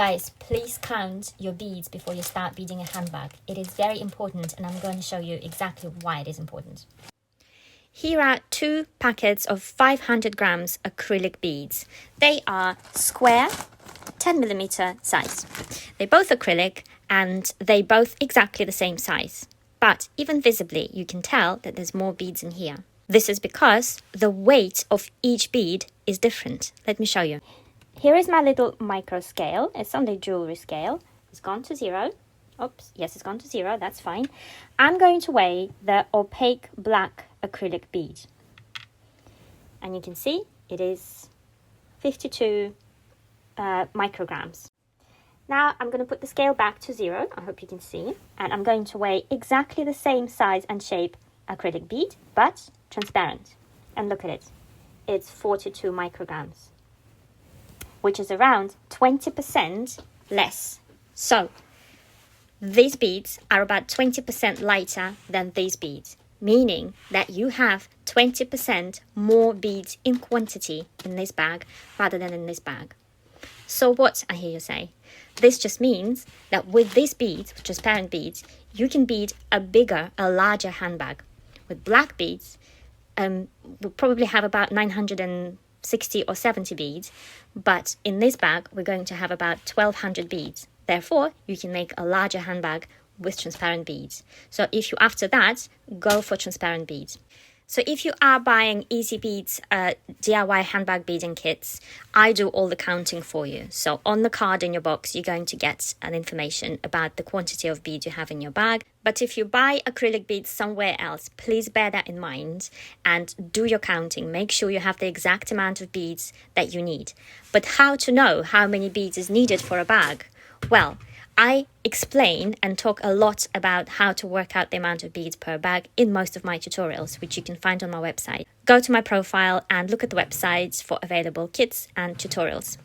Guys, please count your beads before you start beading a handbag. It is very important, and I'm going to show you exactly why it is important. Here are 2 packets of 500 grams acrylic beads. They are square, 10mm size. They're both acrylic and they both exactly the same size. But even visibly, you can tell that there's more beads in here. This is because the weight of each bead is different. Let me show you. Here is my little micro scale. It's on the jewelry scale. It's gone to 0. Oops, yes, it's gone to 0. That's fine. I'm going to weigh the opaque black acrylic bead. And you can see it is 52 micrograms. Now I'm going to put the scale back to 0. I hope you can see. And I'm going to weigh exactly the same size and shape acrylic bead, but transparent. And look at it. It's 42 micrograms, which is around 20% less. So these beads are about 20% lighter than these beads, meaning that you have 20% more beads in quantity in this bag rather than in this bag. So what, I hear you say? This just means that with these beads, with transparent beads, you can bead a larger handbag. With black beads, we'll probably have about 960 or 70 beads, but in this bag, we're going to have about 1200 beads. Therefore, you can make a larger handbag with transparent beads. So if you, after that, go for transparent beads. So if you are buying Easy Beads DIY handbag beading kits, I do all the counting for you. So on the card in your box, you're going to get an information about the quantity of beads you have in your bag. But if you buy acrylic beads somewhere else, please bear that in mind and do your counting. Make sure you have the exact amount of beads that you need. But how to know how many beads is needed for a bag? Well, I explain and talk a lot about how to work out the amount of beads per bag in most of my tutorials, which you can find on my website. Go to my profile and look at the websites for available kits and tutorials.